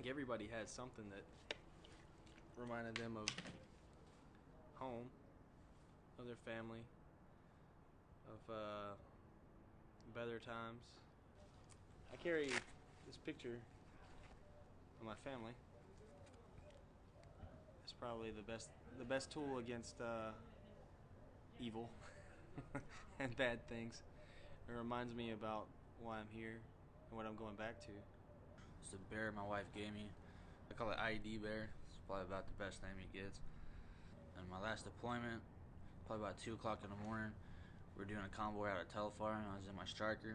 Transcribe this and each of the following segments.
think everybody has something that reminded them of home, of their family, of better times. I carry this picture of my family. It's probably the best tool against evil and bad things. It reminds me about why I'm here and what I'm going back to. It's a bear my wife gave me. I call it IED bear. It's probably about the best name he gets. And my last deployment, probably about 2 o'clock in the morning, we were doing a convoy out of Telfar, and I was in my striker,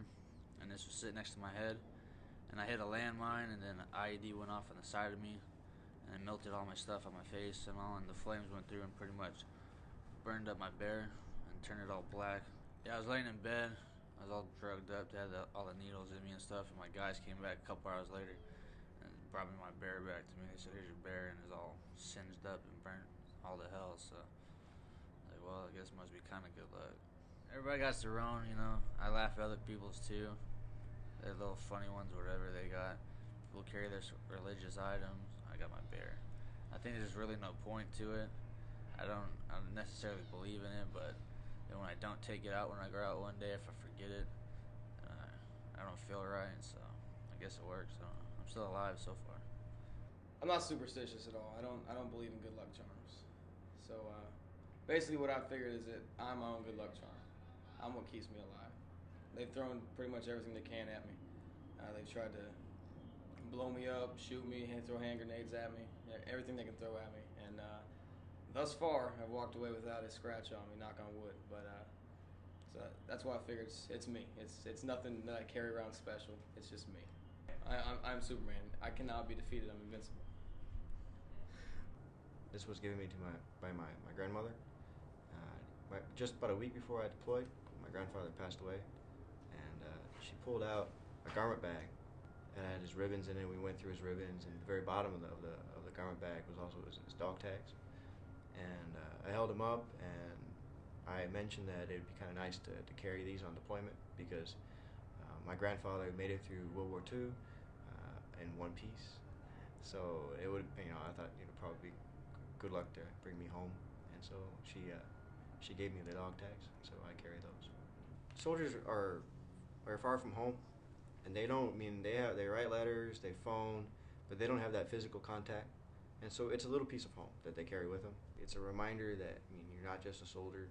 and this was sitting next to my head, and I hit a landmine, and then an IED went off on the side of me, and it melted all my stuff on my face and all, and the flames went through and pretty much burned up my bear and turned it all black. Yeah, I was laying in bed. I was all drugged up, had all the needles in me and stuff, and my guys came back a couple hours later and brought me my bear back to me. They said, "Here's your bear," and it was all singed up and burnt all to hell. So, like, well, I guess it must be kind of good luck. Everybody got their own, you know. I laugh at other people's too. They're little funny ones, whatever they got. People carry their religious items. I got my bear. I think there's really no point to it. I don't necessarily believe in it, but then when I don't take it out when I go out one day, if I forget it, I don't feel right, so I guess it works. I'm still alive so far. I'm not superstitious at all. I don't believe in good luck charms. So basically what I figured is that I'm my own good luck charm. I'm what keeps me alive. They've thrown pretty much everything they can at me. They've tried to blow me up, shoot me, throw hand grenades at me, everything they can throw at me. And thus far, I've walked away without a scratch on me, knock on wood. But so that's why I figured it's me. It's nothing that I carry around special. It's just me. I'm Superman. I cannot be defeated. I'm invincible. This was given me by my grandmother. Just about a week before I deployed, my grandfather passed away, and she pulled out a garment bag that had his ribbons in it. We went through his ribbons, and the very bottom of the garment bag was also his dog tags. And I held them up, and I mentioned that it'd be kind of nice to carry these on deployment because my grandfather made it through World War II in one piece. So it would, I thought probably be good luck to bring me home, and so she gave me the dog tags, so I carry those. Soldiers are far from home, and they write letters, they phone, but they don't have that physical contact, and so it's a little piece of home that they carry with them. It's a reminder that you're not just a soldier.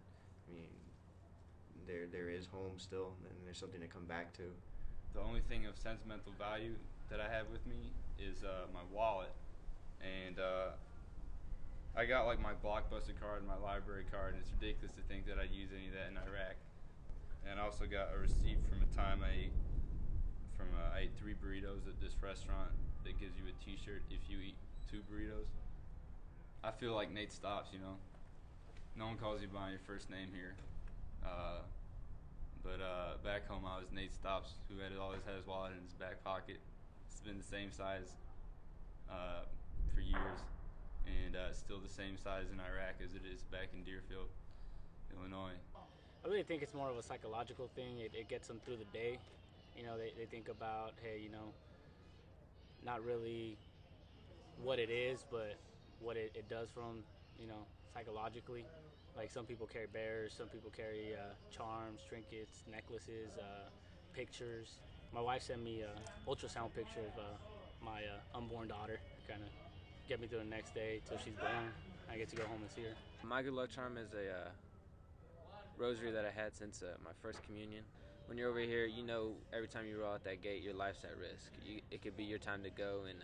There is home still, and there's something to come back to. The only thing of sentimental value that I have with me is my wallet, and I got like my Blockbuster card and my library card, and it's ridiculous to think that I'd use any of that in Iraq. And I also got a receipt from a time I ate 3 burritos at this restaurant that gives you a t-shirt if you eat 2 burritos. I feel like Nate Stops, No one calls you by your first name here. But back home I was Nate Stops, who always had his wallet in his back pocket. It's been the same size for years, and still the same size in Iraq as it is back in Deerfield, Illinois. I really think it's more of a psychological thing. It gets them through the day. They think about, hey, not really what it is, but what it does for them, psychologically. Like some people carry bears, some people carry charms, trinkets, necklaces, pictures. My wife sent me an ultrasound picture of my unborn daughter, kind of get me through the next day till she's born. I get to go home and see her. My good luck charm is a rosary that I had since my first communion. When you're over here, every time you roll out that gate, your life's at risk. It could be your time to go, and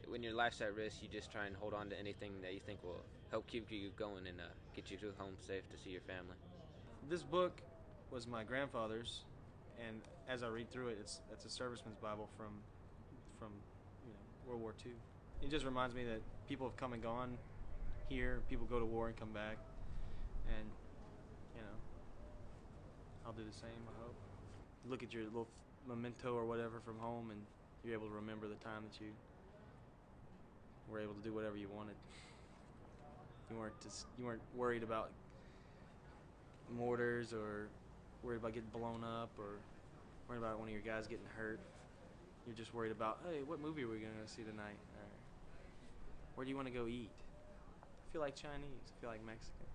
when your life's at risk, you just try and hold on to anything that you think will help keep you going and get you to home safe to see your family. This book was my grandfather's, and as I read through it, it's a serviceman's Bible from World War II. It just reminds me that people have come and gone here. People go to war and come back, and I'll do the same, I hope. Look at your little memento or whatever from home, and you're able to remember the time that you were able to do whatever you wanted. You weren't worried about mortars or worried about getting blown up or worried about one of your guys getting hurt. You're just worried about, hey, what movie are we going to go see tonight? Or where do you want to go eat? I feel like Chinese. I feel like Mexican.